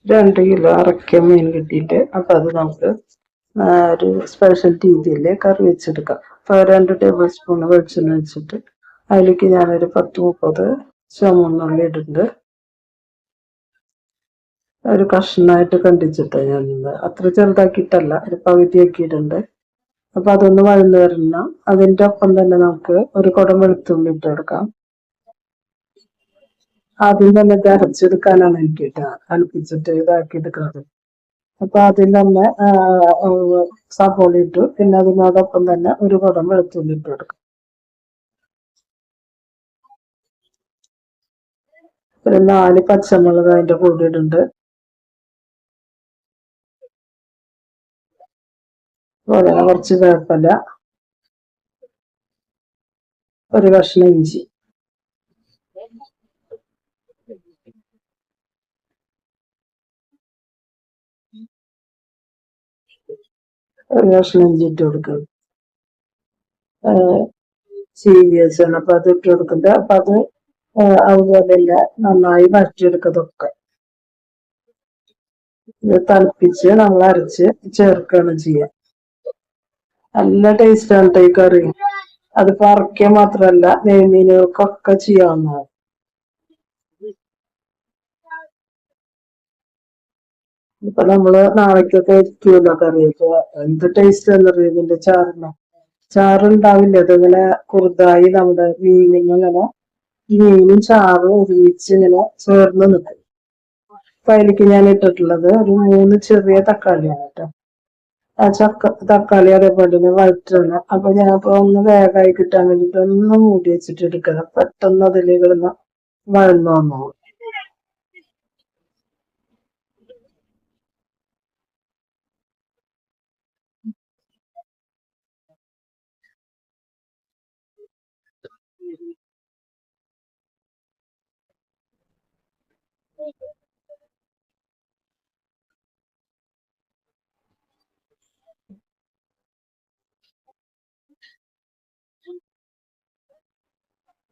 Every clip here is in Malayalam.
2 കിലോ അറയ്ക്ക മീൻ കിട്ടിയിട്ട് അപ്പം അത് നമുക്ക് ഒരു സ്പെഷ്യൽ രീതിയിൽ കറി വെച്ചെടുക്കാം. അപ്പോൾ 2 ടേബിൾ സ്പൂൺ വെളിച്ചെണ്ണ വെച്ചിട്ട് അതിലേക്ക് ഞാനൊരു 10-30 ചുവന്നുള്ളി ഇടുന്നുണ്ട്. ഒരു കഷ്ണമായിട്ട് കണ്ടിച്ചിട്ട് ഞാൻ അത്ര ചെറുതാക്കിയിട്ടല്ല, ഒരു പകുതിയാക്കി ഇടുന്നുണ്ട്. അപ്പം അതൊന്ന് വഴന്നു വരണം. അതിൻ്റെ ഒപ്പം തന്നെ നമുക്ക് ഒരു കുടം വെളുത്തുള്ളി ഇട്ട് കൊടുക്കാം. ആദ്യം തന്നെ ഇത് അരച്ചെടുക്കാനാണ് എനിക്ക് അടുപ്പിച്ചിട്ട് ഇതാക്കി എടുക്കുന്നത്. അപ്പൊ അതിൽ തന്നെ സവോള ഇട്ടു. പിന്നെ അതിനോടൊപ്പം തന്നെ ഒരു കുടം വെളുത്തുള്ളി ഇട്ട് കൊടുക്കും. ഒരു 4 പച്ചമുളക് അതിന്റെ കൂടെ ഇടുന്നുണ്ട്. അതുപോലെ കുറച്ച് വേപ്പില, ഒരു കഷ്ണം ഇഞ്ചി, ഒരു കഷ്ണം ഇഞ്ചി ഇട്ട് കൊടുക്കണം. ചീവി വെച്ചാണ് അപ്പൊ അത് ഇട്ട് കൊടുക്കുന്നത്. അപ്പൊ അത് അതുപോലെ തന്നെ നന്നായി വഴറ്റിയെടുക്കതൊക്കെ ഇത് തിളപ്പിച്ച് നമ്മൾ അരച്ച് ചേർക്കുകയാണ് ചെയ്യുക. നല്ല ടേസ്റ്റാണ് ഈ കറി. അത് അറയ്ക്കുക മാത്രമല്ല നെയ്മീനുകൾക്കൊക്കെ ചെയ്യാവുന്നതാണ്. ഇപ്പൊ നമ്മള് നാളേക്കൊക്കെ ഇരിക്കുമല്ലോ കറി. ഇപ്പൊ എന്ത് ടേസ്റ്റ് എന്നറിയാം ഇതിന്റെ ചാറുണ്ടാവില്ല. അതിങ്ങനെ കുറുതായി നമ്മുടെ മീനിങ്ങനെ മീനും ചാറും ഒരുമിച്ച് ഇങ്ങനെ ചേർന്ന് നിൽക്കും. അപ്പൊ അതിലേക്ക് ഞാൻ ഇട്ടിട്ടുള്ളത് ഒരു 3 ചെറിയ തക്കാളിയാണ് കേട്ടോ. ആ തക്കാളി അതേപോലെ തന്നെ വഴറ്റണം. അപ്പൊ ഞാൻ ഇപ്പൊ ഒന്ന് വേഗമായി കിട്ടാൻ വേണ്ടിട്ട് ഒന്ന് മൂടി വെച്ചിട്ട് എടുക്കണം. പെട്ടെന്ന് അതിലേക്ക് കിടന്ന് വഴന്നു വന്നോളൂ.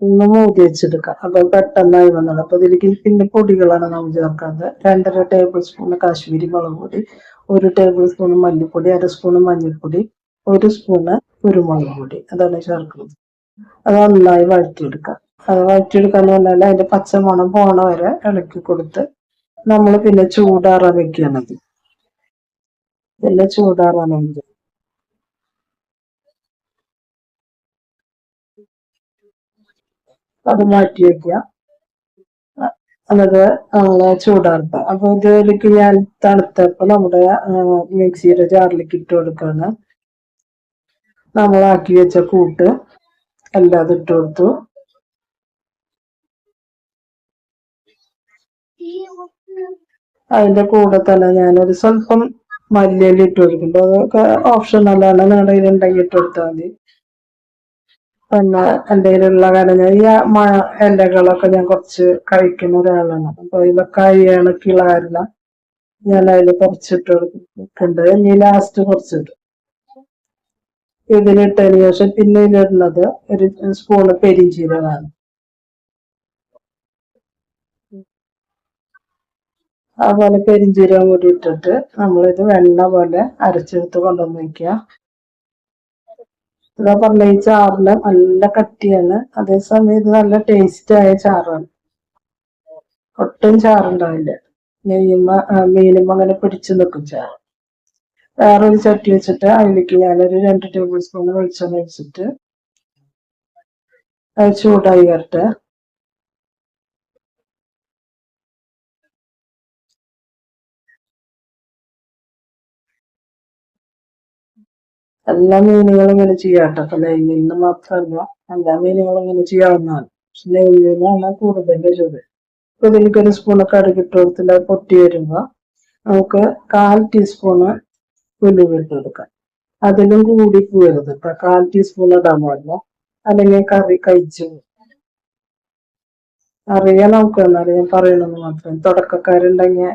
ഒന്ന് മൂടി വെച്ചെടുക്കാം. അപ്പൊ പെട്ടെന്നായി വന്നത്. അപ്പൊ ഇതിലേക്ക് പിന്നെ പൊടികളാണ് നമ്മൾ ചേർക്കുന്നത്. 2.5 ടേബിൾ സ്പൂൺ കാശ്മീരി മുളക് പൊടി, 1 ടേബിൾ സ്പൂൺ മല്ലിപ്പൊടി, 1 സ്പൂൺ മഞ്ഞൾപ്പൊടി, 1 സ്പൂണ് കുരുമുളക് പൊടി, അതാണ് ചേർക്കുന്നത്. അത് നന്നായി വഴറ്റിയെടുക്കാം. അത് വഴറ്റിയെടുക്കാന്ന് പറഞ്ഞാൽ അതിന്റെ പച്ചമണം പോണ വരെ ഇളക്കി കൊടുത്ത് നമ്മൾ പിന്നെ ചൂടാറാൻ വെക്കുകയാണത്. പിന്നെ ചൂടാറാണെങ്കിൽ അത് മാറ്റി വെക്കുക. എന്നിട്ട് ചൂടാർക്കുക. അപ്പൊ ഇതിലേക്ക് ഞാൻ തണുത്തപ്പോൾ നമ്മുടെ മിക്സിയുടെ ജാറിലേക്ക് ഇട്ട് കൊടുക്കാണ്. നമ്മളാക്കി വെച്ച കൂട്ട് എല്ലാം ഇട്ട് കൊടുത്തു. അതിന്റെ കൂടെ തന്നെ ഞാനൊരു സ്വല്പം മല്ലിയില ഇട്ട് കൊടുക്കുന്നുണ്ട്. അതൊക്കെ ഓപ്ഷണലാണ്, നിങ്ങളുടെ കയ്യിൽ ഉണ്ടെങ്കിൽ ഇട്ട് കൊടുത്താൽ മതി. പിന്നെ എൻ്റെ കയ്യിലുള്ള കാരണം ഈ ഇലകളൊക്കെ ഞാൻ കുറച്ച് കഴിക്കുന്ന ഒരാളാണ്. അപ്പൊ ഇതൊക്കെ അരിയണക്കുള്ള കാരണം ഞാൻ അതിൽ കുറച്ചിട്ട് കൊടുക്കുന്നുണ്ട്. ഇനി ലാസ്റ്റ് കുറച്ചിട്ട് ഇതിലിട്ടതിന് ശേഷം പിന്നെ ഇതിലിടുന്നത് ഒരു സ്പൂണ് പെരിഞ്ചീരകമാണ്. അതുപോലെ പെരിഞ്ചീരകം കൂടി ഇട്ടിട്ട് നമ്മളിത് വെണ്ണ പോലെ അരച്ചെടുത്ത് കൊണ്ടുവന്ന് വയ്ക്കുക. ഇതാ പറഞ്ഞ ഈ ചാറിന് നല്ല കട്ടിയാണ്, അതേസമയം ഇത് നല്ല ടേസ്റ്റായ ചാറാണ്. ഒട്ടും ചാറുണ്ടാവില്ല. മീനുമ്പോ അങ്ങനെ പിടിച്ചു നിൽക്കും ചാറ്. വേറൊരു ചട്ടി വെച്ചിട്ട് അതിലേക്ക് ഞാനൊരു 2 ടേബിൾ സ്പൂൺ വെളിച്ചെണ്ണ വെച്ചിട്ട് അത് ചൂടായി വരട്ടെ. എല്ലാ മീനുകളും ഇങ്ങനെ ചെയ്യാട്ടോ. അപ്പൊ നെയ്മീനിന് മാത്രമല്ല, എല്ലാ മീനുകളും ഇങ്ങനെ ചെയ്യാവുന്നതാണ്. പക്ഷെ നെയ്മീനാണ് കൂടുതൽ രുചി. ഇപ്പൊ ഇതിലേക്ക് 1 സ്പൂൺ കടുക് ഇട്ട് കൊടുത്തിട്ട് പൊട്ടി വരുമ്പോ നമുക്ക് 1/4 ടീസ്പൂണ് ഉലുവ ഇട്ട് കൊടുക്കാം. അതിലും കൂടി പോകരുത്. ഇപ്പൊ 1/4 ടീസ്പൂൺ ഇടാൻ പാടില്ല, അല്ലെങ്കിൽ കറി കഴിച്ചു. അറിയാൻ നമുക്ക്, എന്നാലും ഞാൻ പറയണമെന്ന് മാത്രം. തുടക്കക്കാരുണ്ടെങ്കിൽ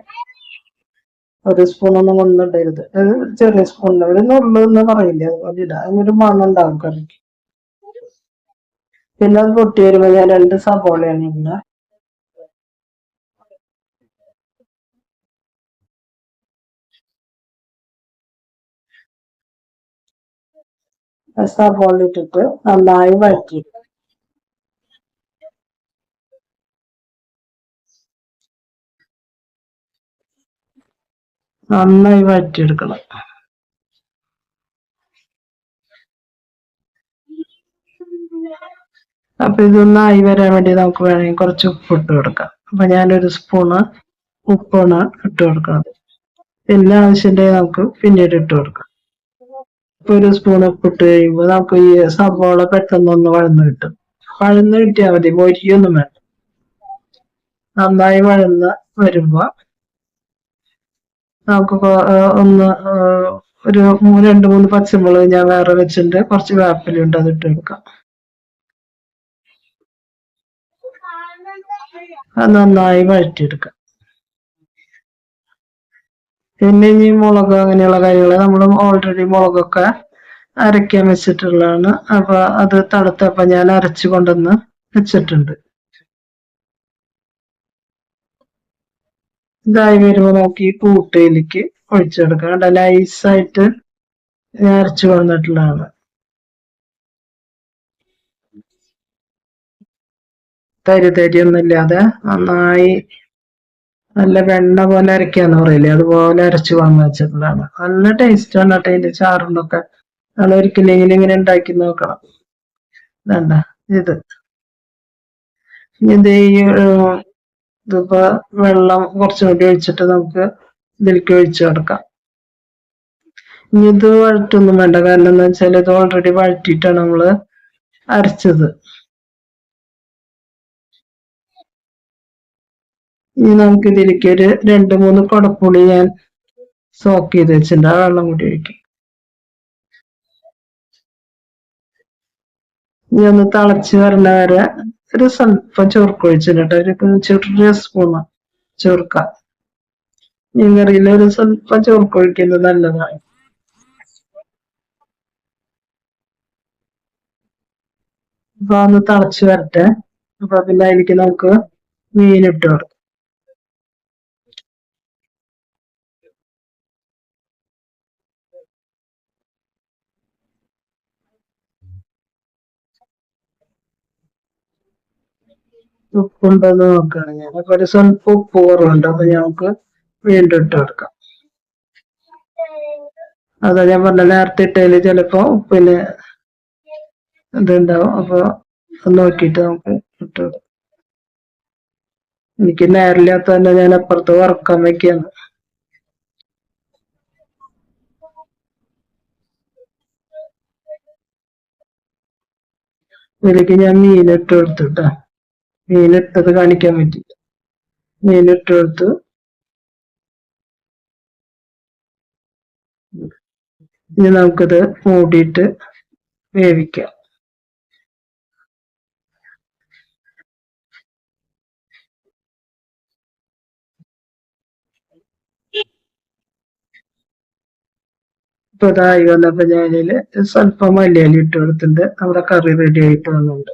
1 സ്പൂണൊന്നും കൊണ്ടിടരുത്. ചെറിയ സ്പൂണിൽ ഒരു നുള്ളു എന്ന് പറയില്ല, അതുപോലെ ഇടാം. അതിനൊരു മണം ഉണ്ടാവും കറിക്ക്. പിന്നെ അത് പൊട്ടി വരുമ്പോ ഞാൻ 2 സവോളയാണ് ഇടുന്നത്. സവോള ഇട്ടിട്ട് നന്നായി വഴറ്റി നന്നായി വഴറ്റിയെടുക്കണം. അപ്പൊ ഇതൊന്നായി വരാൻ വേണ്ടി നമുക്ക് വേണമെങ്കിൽ കുറച്ച് ഉപ്പ് ഇട്ട് കൊടുക്കാം. അപ്പൊ ഞാനൊരു സ്പൂണ് ഉപ്പാണ് ഇട്ട് കൊടുക്കുന്നത്. പിന്നെ ആവശ്യമുണ്ടെങ്കിൽ നമുക്ക് പിന്നീട് ഇട്ട് കൊടുക്കാം. ഇപ്പൊ ഒരു സ്പൂൺ ഉപ്പിട്ട് കഴിയുമ്പോൾ നമുക്ക് ഈ സവോള പെട്ടെന്നൊന്ന് വഴന്ന് കിട്ടും. വഴന്ന് കിട്ടിയാൽ മതി, മൊരിയൊന്നും വേണ്ട. നന്നായി വഴന്ന് വരുമ്പോ നമുക്ക് ഒന്ന് ഒരു 2-3 പച്ചമുളക് ഞാൻ വേറെ വെച്ചിട്ടുണ്ട്, കുറച്ച് വേപ്പിലുണ്ട്, അത് ഇട്ട് കൊടുക്കാം. അത് നന്നായി വഴറ്റിയെടുക്കാം. പിന്നെ ഇനി മുളക് അങ്ങനെയുള്ള കാര്യങ്ങൾ നമ്മൾ ഓൾറെഡി മുളകൊക്കെ അരയ്ക്കാൻ വെച്ചിട്ടുള്ളതാണ്. അപ്പൊ അത് തണുത്തപ്പോ ഞാൻ അരച്ചു കൊണ്ടുവന്ന് വെച്ചിട്ടുണ്ട്. ഇതായി വരുമ്പോ നോക്കി കൂട്ടയിലേക്ക് ഒഴിച്ചെടുക്കാം. കണ്ട നൈസായിട്ട് ഞാൻ അരച്ചു കൊണ്ടിട്ടുള്ളതാണ്. തരിയൊന്നും ഇല്ലാതെ നന്നായി നല്ല വെണ്ണ പോലെ അരയ്ക്കാന്ന് പറയില്ലേ, അതുപോലെ അരച്ചു വാങ്ങി വെച്ചിട്ടുള്ളതാണ്. നല്ല ടേസ്റ്റാണ് കേട്ടോ ഇതിന്റെ ചാറിനൊക്കെ. നമ്മൾ ഒരിക്കലെങ്കിലും ഇങ്ങനെ ഉണ്ടാക്കി നോക്കണം. വേണ്ട ഇത് ഇത് ഇതിപ്പോ വെള്ളം കുറച്ചും കൂടി ഒഴിച്ചിട്ട് നമുക്ക് ഇതിലേക്ക് ഒഴിച്ചു കൊടുക്കാം. ഇനി ഇത് വഴറ്റൊന്നും വേണ്ട, കാരണം എന്താ വെച്ചാൽ ഇത് ഓൾറെഡി വഴറ്റിയിട്ടാണ് നമ്മള് അരച്ചത്. ഇനി നമുക്ക് ഇതിലേക്ക് ഒരു 2-3 കുടപ്പുളി ഞാൻ സോക്ക് ചെയ്ത് വെച്ചിട്ടുണ്ട്, ആ വെള്ളം കൂടി ഒഴിക്കും. ഇനി ഒന്ന് തിളച്ച് വരണ വരെ ഒരു സ്വല്പം ചൊറുക്ക് ഒഴിച്ചിട്ട് ഒരു ചെറിയ സ്പൂണ് ചൊറുക്ക. മീൻകറിയിൽ ഒരു സ്വല്പം ചൊറുക്ക് ഒഴിക്കുന്നത് നല്ലതാണ്. അപ്പൊ ഒന്ന് തിളച്ച് വരട്ടെ. അപ്പൊ പിന്നെ അതിലേക്ക് നമുക്ക് മീൻ ഇട്ട് കൊടുക്കാം. ഉപ്പുണ്ടോന്ന് നോക്കുകയാണ് ഞാൻ. അപ്പൊ ഒരു സ്വല്പം ഉപ്പ് കുറവുണ്ട്, അപ്പൊ നമുക്ക് വീണ്ടും ഇട്ട് കൊടുക്കാം. അതാ ഞാൻ പറഞ്ഞ നേരത്തെ ഇട്ടതില് ചിലപ്പോ ഉപ്പിന് ഇതുണ്ടാവും, അപ്പൊ നോക്കിയിട്ട് നമുക്ക് ഇട്ട് കൊടുക്കാം. എനിക്ക് നേരില്ലാത്ത തന്നെ ഞാൻ അപ്പുറത്ത് വറക്കാൻ വെക്കാണ്. ഇതിലേക്ക് ഞാൻ മീനിട്ട് കൊടുത്തിട്ടാ, മീനിട്ടത് കാണിക്കാൻ പറ്റില്ല. മീനിട്ട് കൊടുത്ത് ഇനി നമുക്കിത് മൂടിയിട്ട് വേവിക്കാം. ഇപ്പൊ ഇതായി വന്നപ്പോ ഞാനിതില് സ്വല്പം മല്ലിയില ഇട്ട് കൊടുത്തിട്ടുണ്ട്. നമ്മുടെ കറി റെഡി ആയിട്ട് വന്നിട്ടുണ്ട്.